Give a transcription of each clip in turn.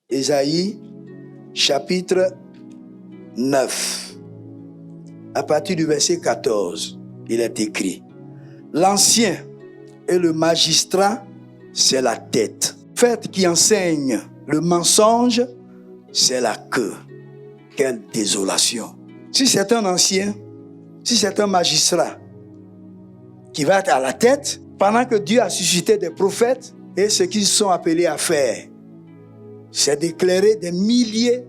Ésaïe, chapitre 9. À partir du verset 14, il est écrit: l'ancien et le magistrat, c'est la tête. Le prophète qui enseigne le mensonge, c'est la queue. Quelle désolation! Si c'est un ancien, si c'est un magistrat qui va être à la tête, pendant que Dieu a suscité des prophètes, et ce qu'ils sont appelés à faire, c'est d'éclairer des milliers,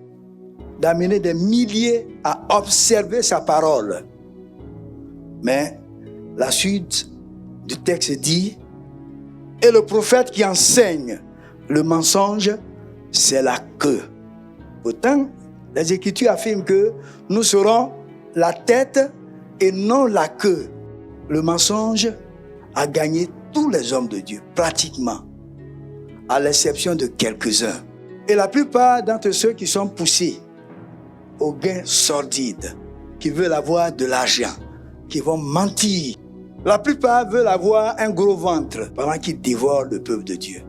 d'amener des milliers à observer sa parole. Mais la suite du texte dit: et le prophète qui enseigne le mensonge, c'est la queue. Pourtant, les Écritures affirment que nous serons la tête et non la queue. Le mensonge a gagné tous les hommes de Dieu, pratiquement, à l'exception de quelques-uns. Et la plupart d'entre ceux qui sont poussés au gain sordide, qui veulent avoir de l'argent, qui vont mentir, la plupart veulent avoir un gros ventre pendant qu'ils dévorent le peuple de Dieu.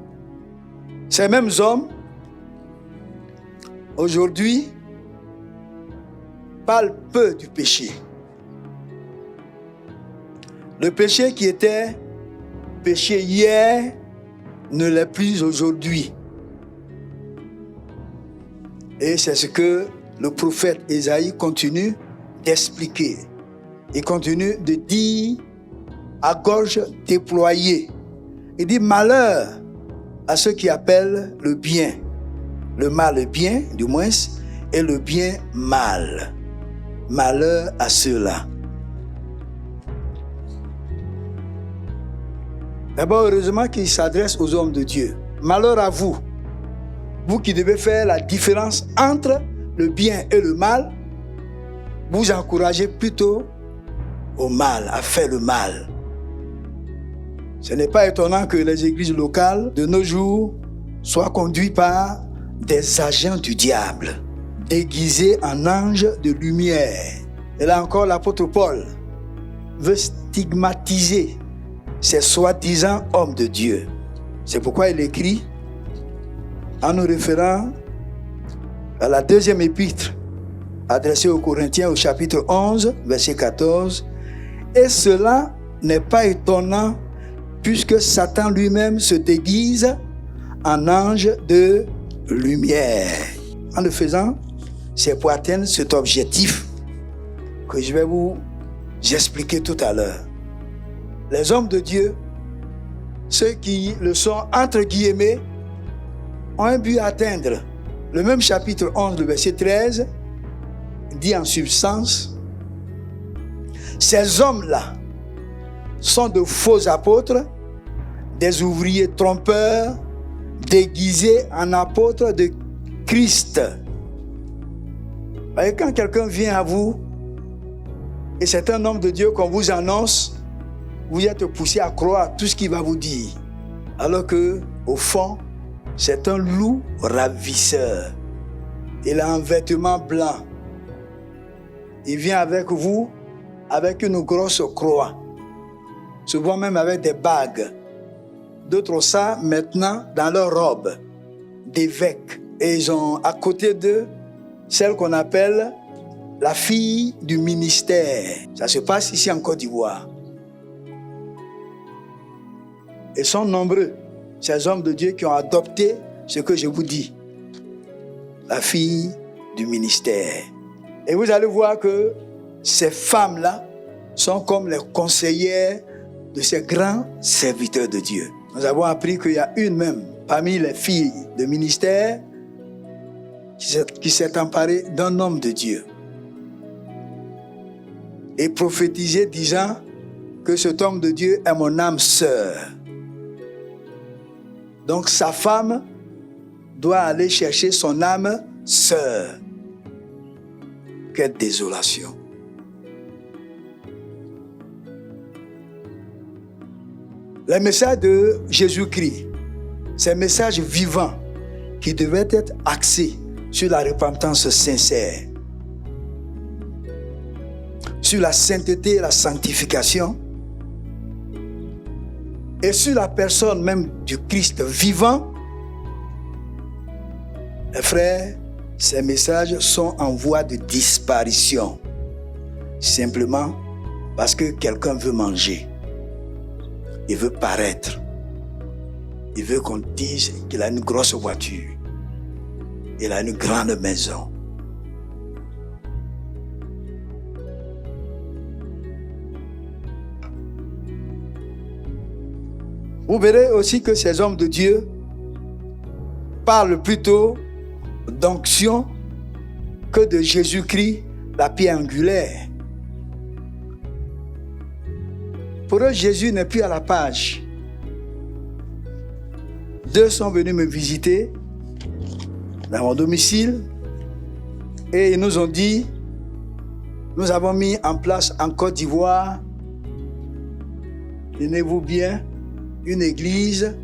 Ces mêmes hommes, aujourd'hui, parlent peu du péché. Le péché qui était péché hier ne l'est plus aujourd'hui. Et c'est ce que le prophète Ésaïe continue d'expliquer. Il continue de dire à gorge déployée. Il dit: malheur à ceux qui appellent le bien, le mal bien du moins, et le bien mal. Malheur à ceux-là. D'abord, heureusement qu'il s'adresse aux hommes de Dieu. Malheur à vous, vous qui devez faire la différence entre le bien et le mal, vous encouragez plutôt au mal, à faire le mal. Ce n'est pas étonnant que les églises locales de nos jours soient conduites par des agents du diable, déguisés en anges de lumière. Et là encore, l'apôtre Paul veut stigmatiser ces soi-disant hommes de Dieu. C'est pourquoi il écrit, en nous référant à la deuxième épître adressée aux Corinthiens au chapitre 11, verset 14, « Et cela n'est pas étonnant puisque Satan lui-même se déguise en ange de lumière. » En le faisant, c'est pour atteindre cet objectif que je vais vous expliquer tout à l'heure. Les hommes de Dieu, ceux qui le sont entre guillemets, ont un but à atteindre. Le même chapitre 11, le verset 13, dit en substance: ces hommes-là sont de faux apôtres, des ouvriers trompeurs, déguisés en apôtres de Christ. Et quand quelqu'un vient à vous, et c'est un homme de Dieu qu'on vous annonce, vous êtes poussé à croire tout ce qu'il va vous dire. Alors que, au fond, c'est un loup ravisseur. Il a un vêtement blanc. Il vient avec vous avec une grosse croix. Souvent même avec des bagues. D'autres ont ça maintenant dans leur robe d'évêque. Et ils ont à côté d'eux celle qu'on appelle la fille du ministère. Ça se passe ici en Côte d'Ivoire. Ils sont nombreux, ces hommes de Dieu qui ont adopté ce que je vous dis. La fille du ministère. Et vous allez voir que ces femmes-là sont comme les conseillères de ces grands serviteurs de Dieu. Nous avons appris qu'il y a une même parmi les filles de ministère qui s'est emparée d'un homme de Dieu et prophétisé disant que cet homme de Dieu est mon âme sœur. Donc sa femme doit aller chercher son âme sœur. Quelle désolation. Le message de Jésus-Christ, c'est un message vivant qui devait être axé sur la repentance sincère, sur la sainteté et la sanctification, et sur la personne même du Christ vivant, Mes frères, ces messages sont en voie de disparition. Simplement parce que quelqu'un veut manger. Il veut paraître. Il veut qu'on dise qu'il a une grosse voiture. Il a une grande maison. Vous verrez aussi que ces hommes de Dieu parlent plutôt d'onction que de Jésus-Christ, la pierre angulaire. Pour eux, Jésus n'est plus à la page. 2 sont venus me visiter dans mon domicile et ils nous ont dit, nous avons mis en place en Côte d'Ivoire, tenez-vous bien, une église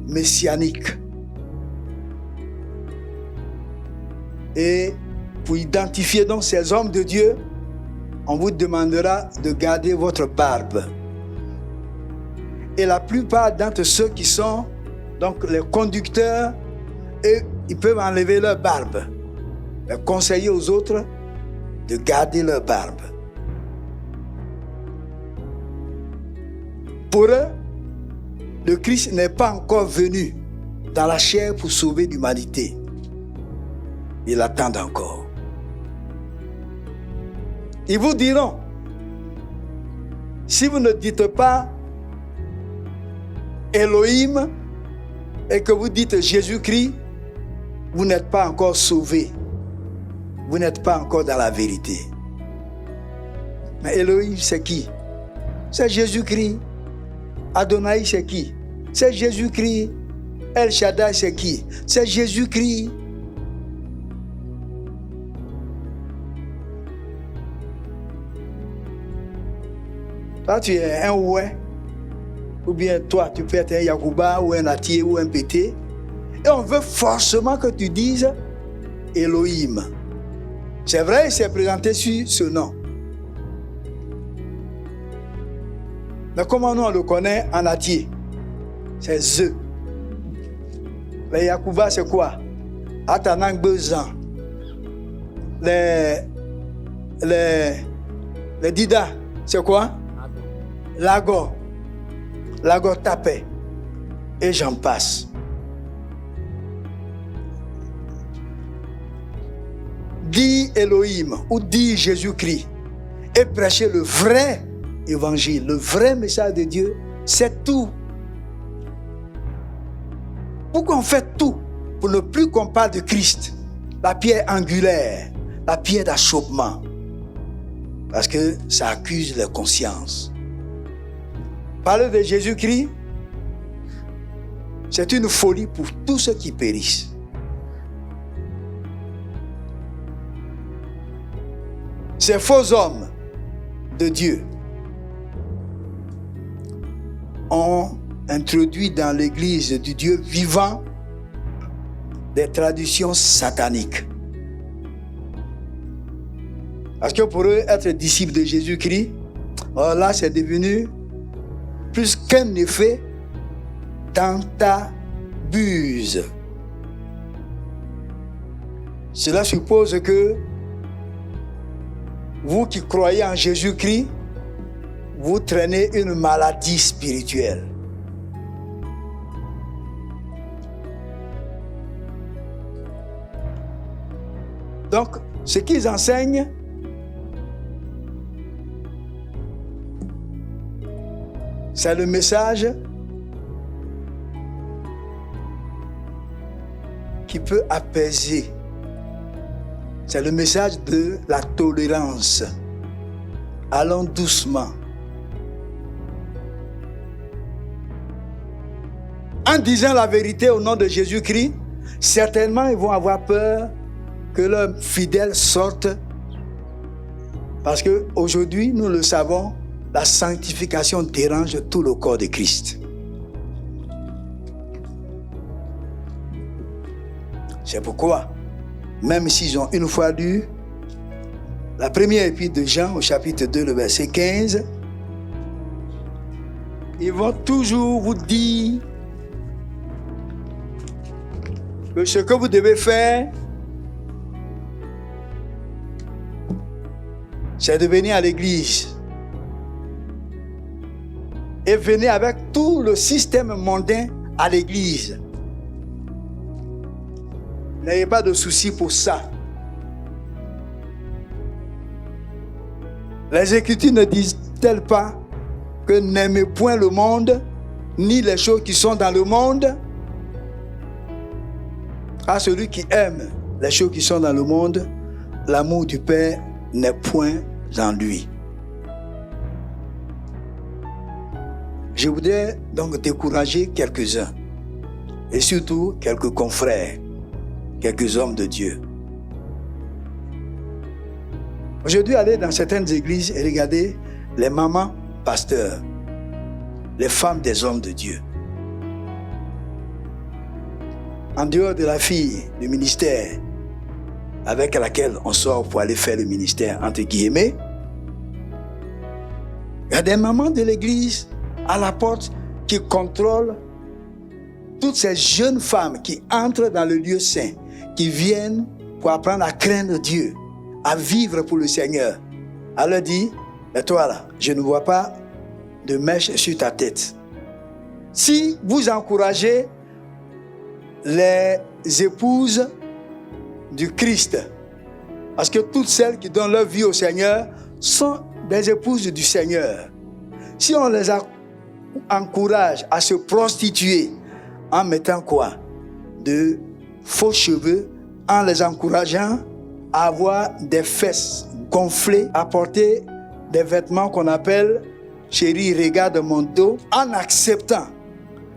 messianique. Et pour identifier donc ces hommes de Dieu, on vous demandera de garder votre barbe. Et la plupart d'entre ceux qui sont donc les conducteurs, ils peuvent enlever leur barbe. Mais conseiller aux autres de garder leur barbe. Pour eux, le Christ n'est pas encore venu dans la chair pour sauver l'humanité. Ils l'attendent encore. Ils vous diront, si vous ne dites pas Elohim et que vous dites Jésus-Christ, vous n'êtes pas encore sauvés. Vous n'êtes pas encore dans la vérité. Mais Elohim, c'est qui? C'est Jésus-Christ. Adonai, c'est qui? C'est Jésus-Christ. El Shaddai, c'est qui? C'est Jésus-Christ. Toi, tu es un oué, ou bien toi, tu peux être un Yacouba, ou un Atié, ou un Pété, et on veut forcément que tu dises Elohim. C'est vrai, il s'est présenté sur ce nom. Mais comment nous on le connaît en Atié? C'est Zeu. Les Yacouba, c'est quoi? Atanang Bezan. Les Dida, c'est quoi? Lago Tapé, et j'en passe. Dis Elohim ou dis Jésus-Christ et prêcher le vrai évangile, le vrai message de Dieu, c'est tout. Pourquoi on fait tout pour ne plus qu'on parle de Christ, la pierre angulaire, la pierre d'achoppement? Parce que ça accuse les consciences. Parler de Jésus-Christ, c'est une folie pour tous ceux qui périssent. Ces faux hommes de Dieu ont introduit dans l'Église du Dieu vivant des traditions sataniques. Parce que pour eux, être disciple de Jésus-Christ, alors là, c'est devenu plus qu'un effet dans ta buse. Cela suppose que vous qui croyez en Jésus-Christ, vous traînez une maladie spirituelle. Donc, ce qu'ils enseignent, c'est le message qui peut apaiser. C'est le message de la tolérance. Allons doucement. En disant la vérité au nom de Jésus-Christ, certainement ils vont avoir peur que leurs fidèles sortent. Parce qu'aujourd'hui, nous le savons, la sanctification dérange tout le corps de Christ. C'est pourquoi, même s'ils ont une fois lu la première épître de Jean au chapitre 2, le verset 15, ils vont toujours vous dire que ce que vous devez faire, c'est de venir à l'église. Et venez avec tout le système mondain à l'église. N'ayez pas de soucis pour ça. Les Écritures ne disent-elles pas que n'aimez point le monde, ni les choses qui sont dans le monde? À celui qui aime les choses qui sont dans le monde, l'amour du Père n'est point en lui. Je voudrais donc décourager quelques-uns, et surtout quelques confrères, quelques hommes de Dieu. Aujourd'hui, allez dans certaines églises et regardez les mamans pasteurs, les femmes des hommes de Dieu. En dehors de la fille du ministère avec laquelle on sort pour aller faire le ministère, entre guillemets, il y a des mamans de l'église à la porte qui contrôlent toutes ces jeunes femmes qui entrent dans le lieu saint, qui viennent pour apprendre à craindre Dieu, à vivre pour le Seigneur. Elle leur dit, mais toi là, je ne vois pas de mèche sur ta tête. Si vous encouragez les épouses du Christ, parce que toutes celles qui donnent leur vie au Seigneur sont des épouses du Seigneur. Si on les encourage à se prostituer en mettant quoi? De faux cheveux, en les encourageant à avoir des fesses gonflées, à porter des vêtements qu'on appelle « chérie, regarde mon dos », en acceptant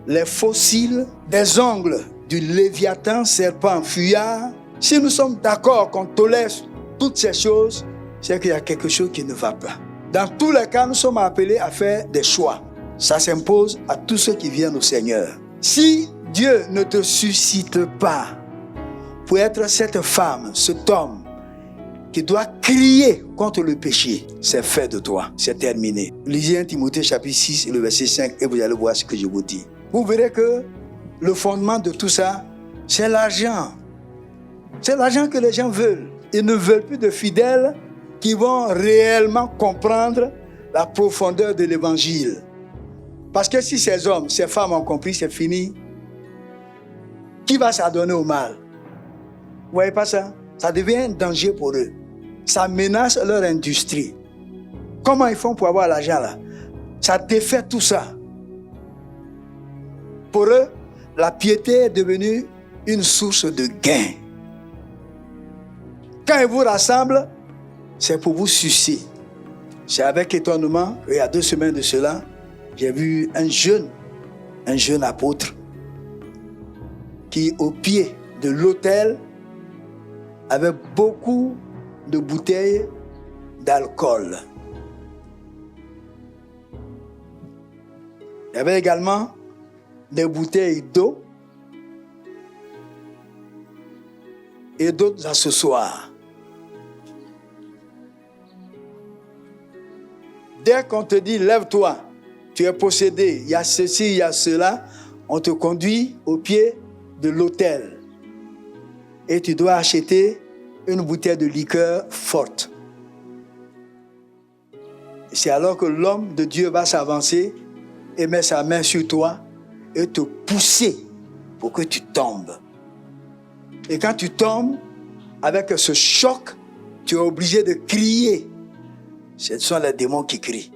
les fossiles des ongles du Léviathan, serpent, fuyard. Si nous sommes d'accord qu'on tolère toutes ces choses, c'est qu'il y a quelque chose qui ne va pas. Dans tous les cas, nous sommes appelés à faire des choix. Ça s'impose à tous ceux qui viennent au Seigneur. Si Dieu ne te suscite pas pour être cette femme, cet homme qui doit crier contre le péché, c'est fait de toi, c'est terminé. Lisez 1 Timothée chapitre 6 et le verset 5 et vous allez voir ce que je vous dis. Vous verrez que le fondement de tout ça, c'est l'argent. C'est l'argent que les gens veulent. Ils ne veulent plus de fidèles qui vont réellement comprendre la profondeur de l'évangile. Parce que si ces hommes, ces femmes ont compris, c'est fini. Qui va s'adonner au mal? Vous voyez pas ça? Ça devient un danger pour eux. Ça menace leur industrie. Comment ils font pour avoir l'argent là? Ça défait tout ça. Pour eux, la piété est devenue une source de gain. Quand ils vous rassemblent, c'est pour vous sucer. C'est avec étonnement, il y a 2 semaines de cela, j'ai vu un jeune apôtre qui, au pied de l'autel, avait beaucoup de bouteilles d'alcool. Il y avait également des bouteilles d'eau et d'autres accessoires. Dès qu'on te dit, lève-toi, tu es possédé, il y a ceci, il y a cela, on te conduit au pied de l'autel. Et tu dois acheter une bouteille de liqueur forte. C'est alors que l'homme de Dieu va s'avancer et mettre sa main sur toi et te pousser pour que tu tombes. Et quand tu tombes, avec ce choc, tu es obligé de crier. Ce sont les démons qui crient.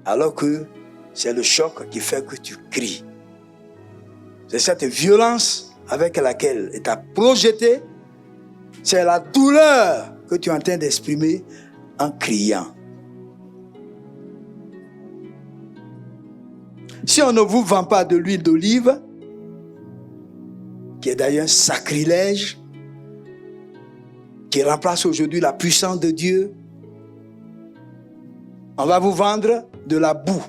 Alors que c'est le choc qui fait que tu cries. C'est cette violence avec laquelle tu as projeté, c'est la douleur que tu es en train d'exprimer en criant. Si on ne vous vend pas de l'huile d'olive, qui est d'ailleurs un sacrilège, qui remplace aujourd'hui la puissance de Dieu, on va vous vendre de la boue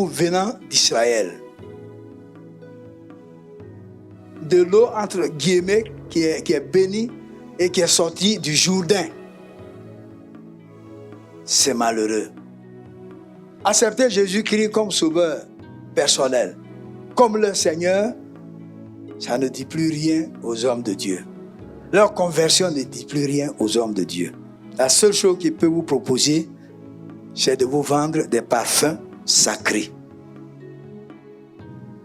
venant d'Israël. De l'eau, entre guillemets, qui est bénie et qui est sortie du Jourdain. C'est malheureux. Accepter Jésus-Christ comme sauveur personnel. comme leur Seigneur, ça ne dit plus rien aux hommes de Dieu. Leur conversion ne dit plus rien aux hommes de Dieu. La seule chose qu'il peut vous proposer, c'est de vous vendre des parfums sacrés.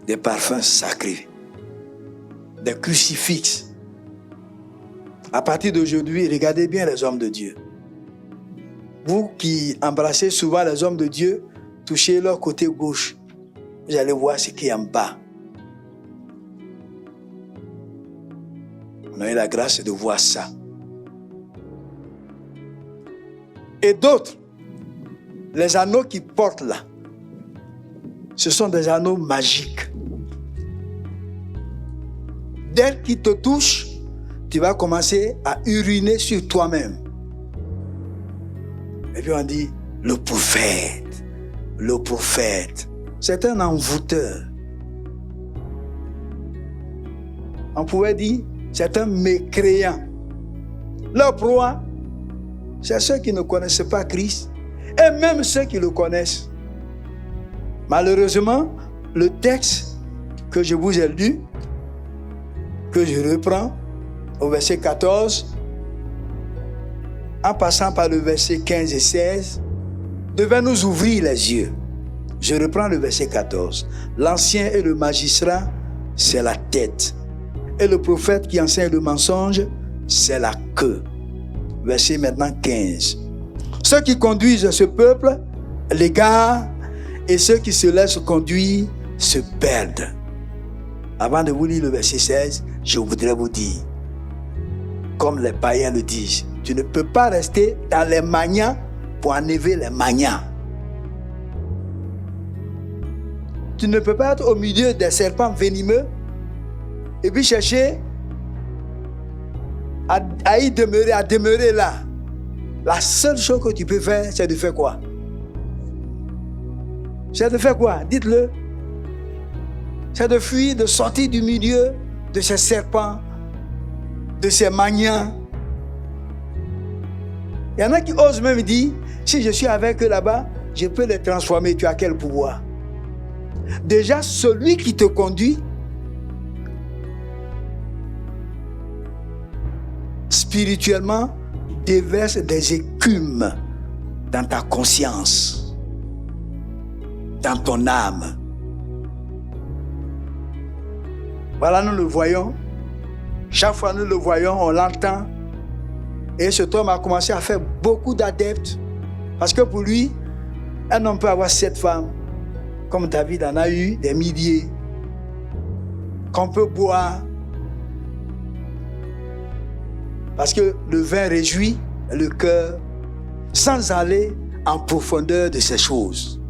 Des parfums sacrés. Des crucifixes. À partir d'aujourd'hui, regardez bien les hommes de Dieu. Vous qui embrassez souvent les hommes de Dieu, touchez leur côté gauche. Vous allez voir ce qui est en bas. On a eu la grâce de voir ça. Et d'autres, les anneaux qu'ils portent là, ce sont des anneaux magiques. Dès qu'ils te touchent, tu vas commencer à uriner sur toi-même. Et puis on dit, le prophète. C'est un envoûteur. On pouvait dire, c'est un mécréant. Leur proie, c'est ceux qui ne connaissent pas Christ, et même ceux qui le connaissent. Malheureusement, le texte que je vous ai lu, que je reprends, au verset 14, en passant par le verset 15 et 16, devait nous ouvrir les yeux. Je reprends le verset 14. L'ancien et le magistrat, c'est la tête. Et le prophète qui enseigne le mensonge, c'est la queue. Verset maintenant 15. Ceux qui conduisent ce peuple l'égarent, et ceux qui se laissent conduire se perdent. Avant de vous lire le verset 16, je voudrais vous dire, comme les païens le disent, tu ne peux pas rester dans les manias pour enlever les manias. Tu ne peux pas être au milieu des serpents venimeux et puis chercher à y demeurer, à demeurer là. La seule chose que tu peux faire, c'est de faire quoi? C'est de faire quoi? Dites-le. C'est de fuir, de sortir du milieu de ces serpents, de ces manias. Il y en a qui osent même dire, si je suis avec eux là-bas, je peux les transformer. Tu as quel pouvoir? Déjà, celui qui te conduit, spirituellement, déverse des écumes dans ta conscience, dans ton âme. Voilà, nous le voyons. Chaque fois nous le voyons, on l'entend. Et cet homme a commencé à faire beaucoup d'adeptes. Parce que pour lui, un homme peut avoir 7 femmes. Comme David en a eu des milliers. Qu'on peut boire. Parce que le vin réjouit le cœur sans aller en profondeur de ces choses.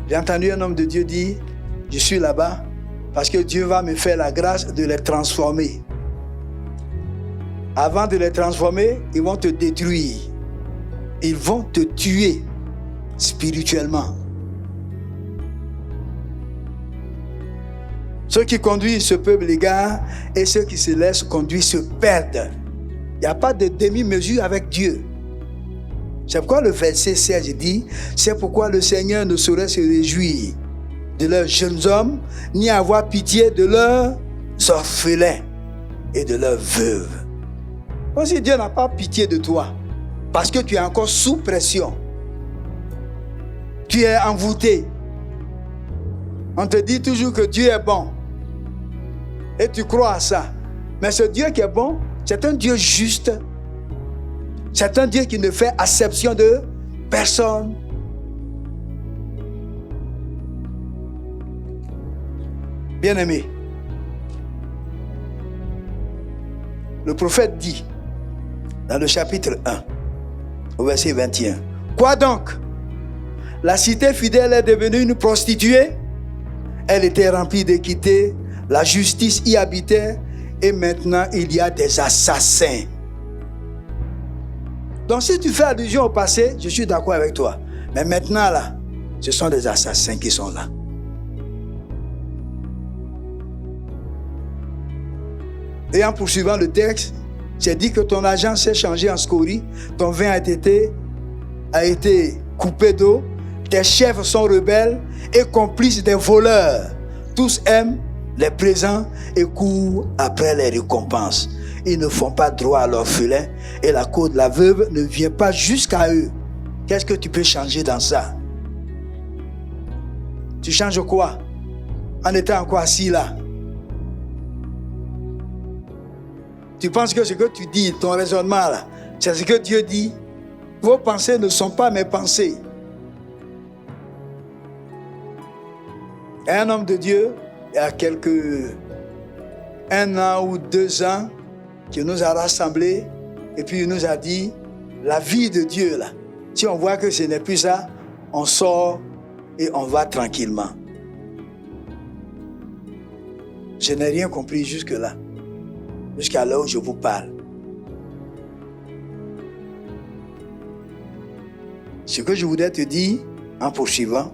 J'ai entendu un homme de Dieu dire, je suis là-bas parce que Dieu va me faire la grâce de les transformer. Avant de les transformer, ils vont te détruire. Ils vont te tuer spirituellement. Ceux qui conduisent ce peuple l'égarent et ceux qui se laissent conduire se perdent. Il n'y a pas de demi-mesure avec Dieu. C'est pourquoi le verset 16 dit, c'est pourquoi le Seigneur ne saurait se réjouir de leurs jeunes hommes, ni avoir pitié de leurs orphelins et de leurs veuves. Comme si Dieu n'a pas pitié de toi, parce que tu es encore sous pression. Tu es envoûté. On te dit toujours que Dieu est bon. Et tu crois à ça. Mais ce Dieu qui est bon, c'est un Dieu juste. C'est un Dieu qui ne fait acception de personne. Bien-aimé, le prophète dit, dans le chapitre 1, au verset 21, quoi donc? La cité fidèle est devenue une prostituée. Elle était remplie d'équité, la justice y habitait, et maintenant il y a des assassins. Donc si tu fais allusion au passé, je suis d'accord avec toi. Mais maintenant là, ce sont des assassins qui sont là. Et en poursuivant le texte, c'est dit que ton argent s'est changé en scorie, ton vin a été a été coupé d'eau. Tes chefs sont rebelles et complices des voleurs. Tous aiment les présents et courent après les récompenses. Ils ne font pas droit à l'orphelin et la cause de la veuve ne vient pas jusqu'à eux. Qu'est-ce que tu peux changer dans ça? Tu changes quoi? En étant encore assis là. Tu penses que ce que tu dis, ton raisonnement là, c'est ce que Dieu dit? Vos pensées ne sont pas mes pensées. Et un homme de Dieu, il y a un an ou 2 ans, qui nous a rassemblés et puis il nous a dit, la vie de Dieu là, si on voit que ce n'est plus ça, on sort et on va tranquillement. Je n'ai rien compris jusque-là, jusqu'à là où je vous parle. Ce que je voudrais te dire en poursuivant,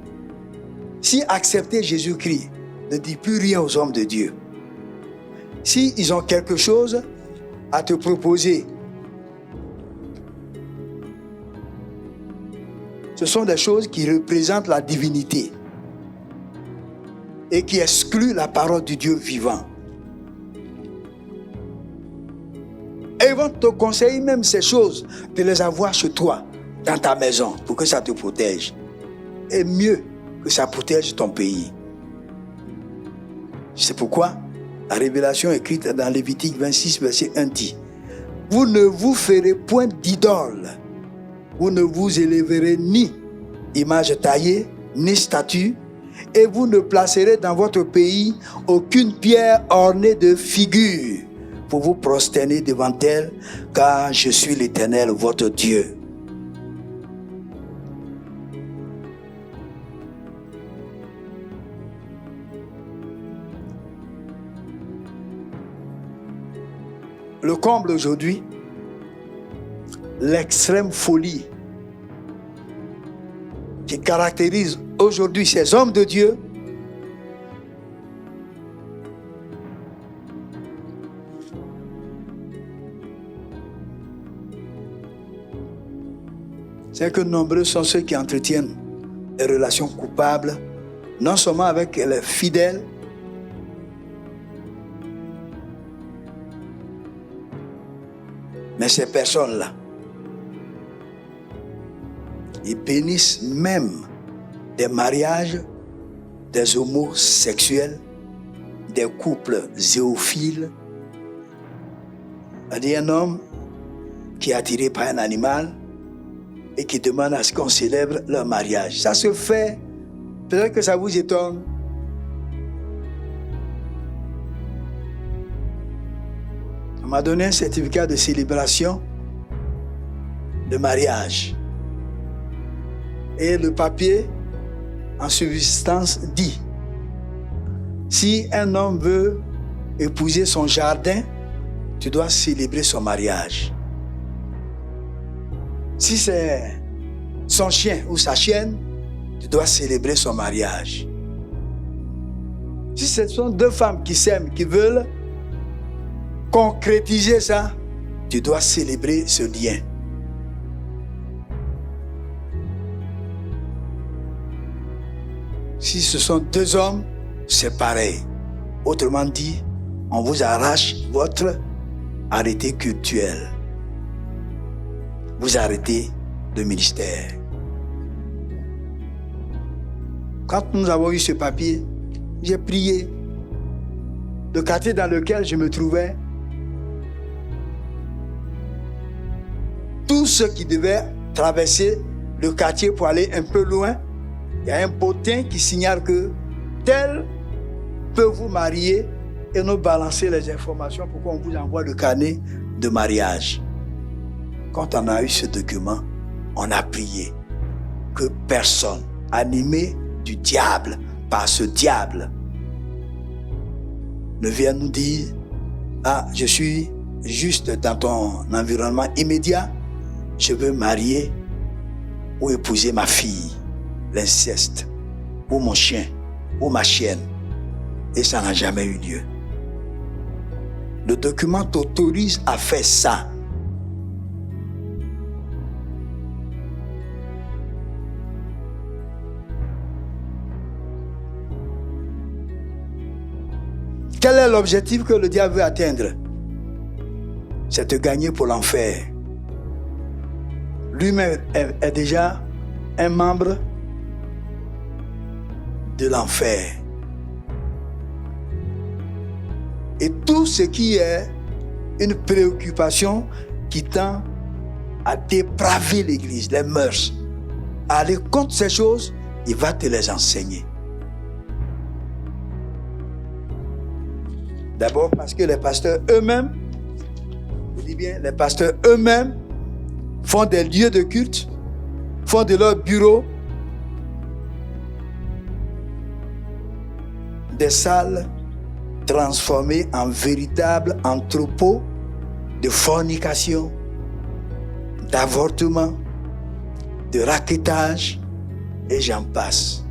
si accepter Jésus-Christ ne dit plus rien aux hommes de Dieu, si ils ont quelque chose à te proposer, ce sont des choses qui représentent la divinité et qui excluent la parole du Dieu vivant. Et ils vont te conseiller même ces choses, de les avoir chez toi, dans ta maison, pour que ça te protège. Et mieux que ça protège ton pays. C'est pourquoi la révélation écrite dans Lévitique 26, verset 1 dit, « Vous ne vous ferez point d'idole, vous ne vous élèverez ni image taillée, ni statue, et vous ne placerez dans votre pays aucune pierre ornée de figures pour vous prosterner devant elle, car je suis l'Éternel, votre Dieu. » Le comble aujourd'hui, l'extrême folie qui caractérise aujourd'hui ces hommes de Dieu, c'est que nombreux sont ceux qui entretiennent des relations coupables, non seulement avec les fidèles, mais ces personnes-là, ils bénissent même des mariages, des homosexuels, des couples zéophiles. C'est-à-dire un homme qui est attiré par un animal et qui demande à ce qu'on célèbre leur mariage. Ça se fait, peut-être que ça vous étonne. On m'a donné un certificat de célébration de mariage. Et le papier, en subsistance, dit, si un homme veut épouser son jardin, tu dois célébrer son mariage. Si c'est son chien ou sa chienne, tu dois célébrer son mariage. Si ce sont 2 femmes qui s'aiment, qui veulent concrétiser ça, tu dois célébrer ce lien. Si ce sont 2 hommes, c'est pareil. Autrement dit, on vous arrache votre arrêté cultuel. Vous arrêtez le ministère. Quand nous avons eu ce papier, j'ai prié. Le quartier dans lequel je me trouvais, tous ceux qui devaient traverser le quartier pour aller un peu loin, il y a un bottin qui signale que tel peut vous marier et nous balancer les informations pour qu'on vous envoie le carnet de mariage. Quand on a eu ce document, on a prié que personne, animé du diable, par ce diable, ne vienne nous dire « Ah, je suis juste dans ton environnement immédiat, je veux marier ou épouser ma fille, l'inceste, ou mon chien, ou ma chienne. » Et ça n'a jamais eu lieu. Le document t'autorise à faire ça. Quel est l'objectif que le diable veut atteindre? C'est te gagner pour l'enfer. Lui-même est déjà un membre de l'enfer. Et tout ce qui est une préoccupation qui tend à dépraver l'Église, les mœurs, à aller contre ces choses, il va te les enseigner. D'abord parce que les pasteurs eux-mêmes, je dis bien, les pasteurs eux-mêmes font des lieux de culte, font de leur bureau des salles transformées en véritables entrepôts de fornication, d'avortement, de raquettage, et j'en passe.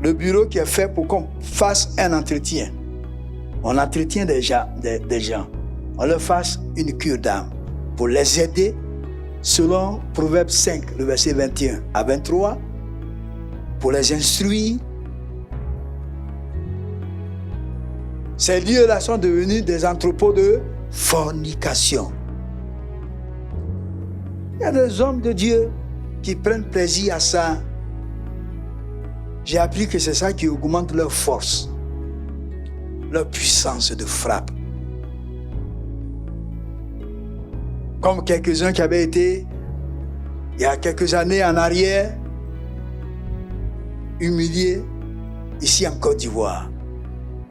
Le bureau qui est fait pour qu'on fasse un entretien. On entretient des gens. On leur fasse une cure d'âme pour les aider selon Proverbe 5, le verset 21 à 23, pour les instruire. Ces lieux-là sont devenus des entrepôts de fornication. Il y a des hommes de Dieu qui prennent plaisir à ça. J'ai appris que c'est ça qui augmente leur force, leur puissance de frappe. Comme quelques-uns qui avaient été, il y a quelques années en arrière, humiliés ici en Côte d'Ivoire,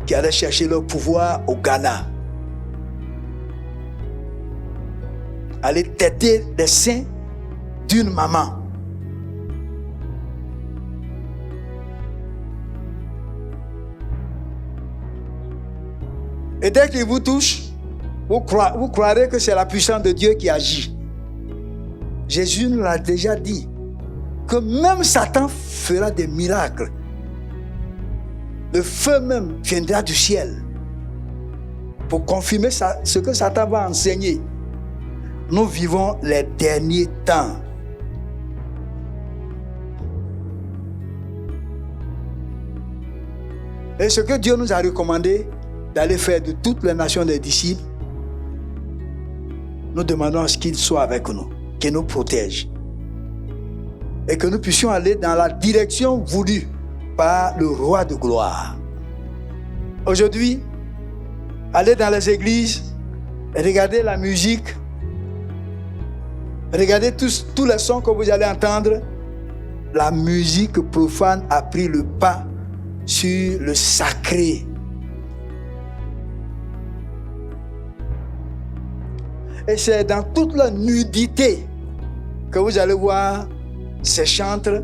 qui allaient chercher leur pouvoir au Ghana, aller têter les seins d'une maman. Et dès qu'il vous touche, vous croirez que c'est la puissance de Dieu qui agit. Jésus nous l'a déjà dit, que même Satan fera des miracles. Le feu même viendra du ciel pour confirmer ce que Satan va enseigner. Nous vivons les derniers temps. Et ce que Dieu nous a recommandé d'aller faire de toutes les nations des disciples, nous demandons à ce qu'il soit avec nous, qu'il nous protège et que nous puissions aller dans la direction voulue par le roi de gloire. Aujourd'hui, allez dans les églises, regardez la musique, regardez tous les sons que vous allez entendre. La musique profane a pris le pas sur le sacré. Et c'est dans toute la nudité que vous allez voir ces chantres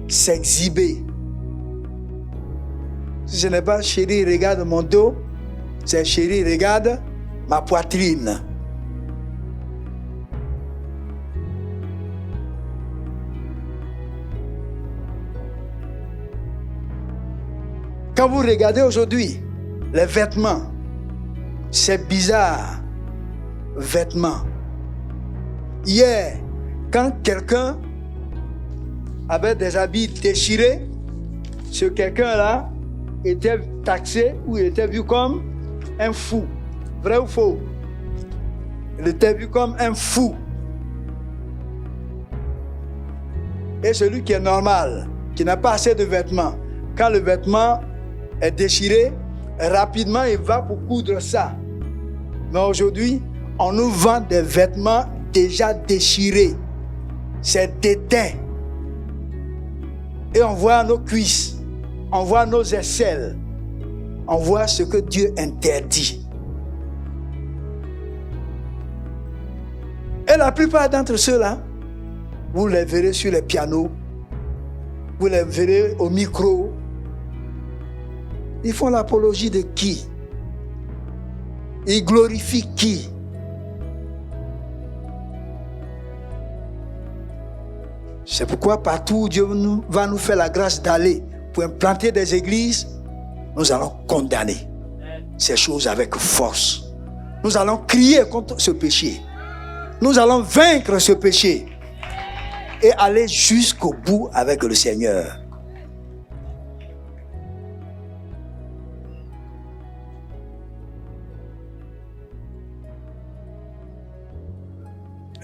s'exhiber. Ce n'est pas chérie, regarde mon dos, c'est chérie, regarde ma poitrine. Quand vous regardez aujourd'hui les vêtements, c'est bizarre. Vêtements. Hier, quand quelqu'un avait des habits déchirés, ce quelqu'un-là était taxé ou il était vu comme un fou. Vrai ou faux? Il était vu comme un fou. Et celui qui est normal, qui n'a pas assez de vêtements, quand le vêtement est déchiré, rapidement il va pour coudre ça. Mais aujourd'hui, on nous vend des vêtements déjà déchirés. C'est déteint. Et on voit nos cuisses, on voit nos aisselles, on voit ce que Dieu interdit. Et la plupart d'entre ceux-là, vous les verrez sur les pianos, vous les verrez au micro. Ils font l'apologie de qui? Ils glorifient qui? C'est pourquoi partout où Dieu va nous faire la grâce d'aller pour implanter des églises, nous allons condamner ces choses avec force. Nous allons crier contre ce péché. Nous allons vaincre ce péché. et aller jusqu'au bout avec le Seigneur.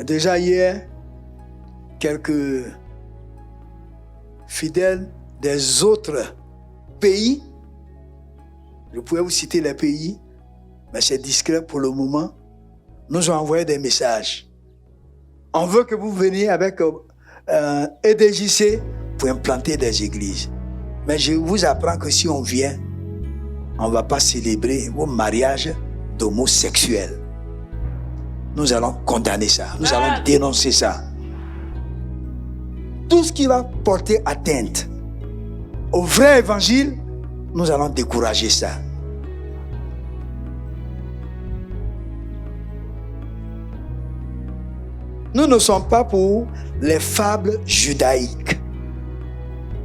Déjà hier, quelques fidèles des autres pays, je pourrais vous citer les pays, mais c'est discret pour le moment, nous ont envoyé des messages. On veut que vous veniez avec EDJC pour implanter des églises. Mais je vous apprends que si on vient, on ne va pas célébrer vos mariages d'homosexuels. Nous allons condamner ça. Nous allons dénoncer ça. Tout ce qui va porter atteinte au vrai évangile, nous allons décourager ça. Nous ne sommes pas pour les fables judaïques,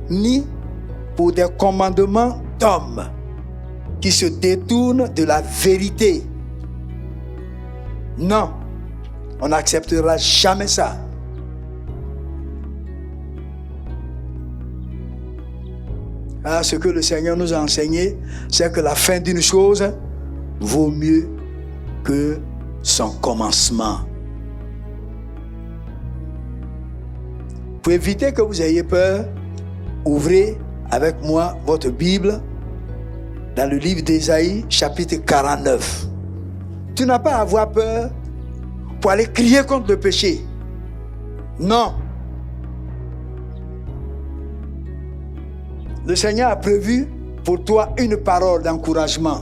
ni pour des commandements d'hommes qui se détournent de la vérité. Non, on n'acceptera jamais ça. Alors, ce que le Seigneur nous a enseigné, c'est que la fin d'une chose vaut mieux que son commencement. Pour éviter que vous ayez peur, ouvrez avec moi votre Bible dans le livre d'Ésaïe, chapitre 49. Tu n'as pas à avoir peur pour aller crier contre le péché. Non. Le Seigneur a prévu pour toi une parole d'encouragement.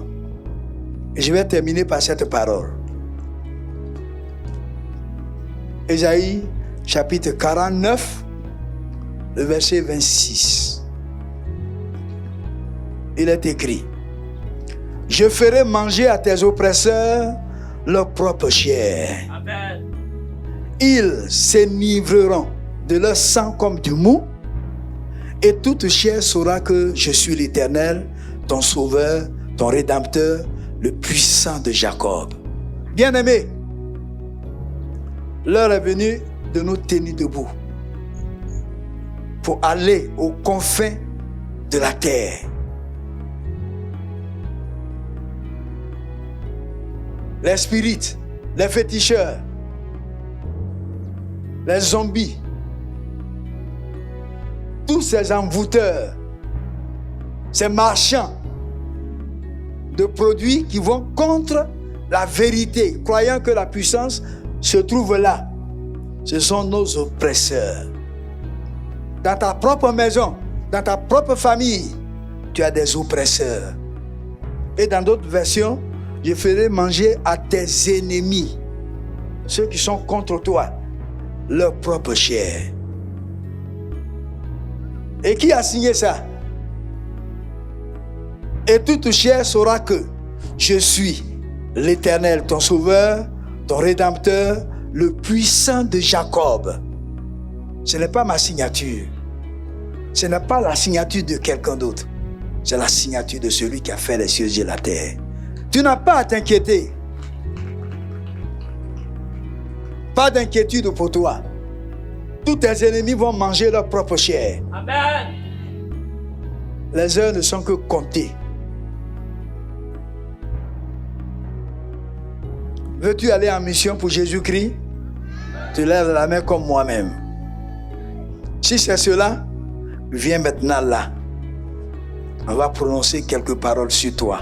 Et je vais terminer par cette parole. Ésaïe, chapitre 49, le verset 26. Il est écrit: je ferai manger à tes oppresseurs leur propre chair. Amen. Ils s'enivreront de leur sang comme du mou, et toute chair saura que je suis l'Éternel, ton sauveur, ton rédempteur, le puissant de Jacob. Bien-aimés, l'heure est venue de nous tenir debout pour aller aux confins de la terre. Les spirites, les féticheurs, les zombies, tous ces envoûteurs, ces marchands de produits qui vont contre la vérité, croyant que la puissance se trouve là. Ce sont nos oppresseurs. Dans ta propre maison, dans ta propre famille, tu as des oppresseurs. Et dans d'autres versions, je ferai manger à tes ennemis, ceux qui sont contre toi, leur propre chair. Et qui a signé ça? Et toute chair saura que je suis l'Éternel, ton sauveur, ton rédempteur, le puissant de Jacob. Ce n'est pas ma signature. Ce n'est pas la signature de quelqu'un d'autre. C'est la signature de celui qui a fait les cieux et la terre. Tu n'as pas à t'inquiéter. Pas d'inquiétude pour toi. Tous tes ennemis vont manger leur propre chair. Amen. Les heures ne sont que comptées. Veux-tu aller en mission pour Jésus-Christ? Tu lèves la main comme moi-même. Si c'est cela, viens maintenant là. On va prononcer quelques paroles sur toi.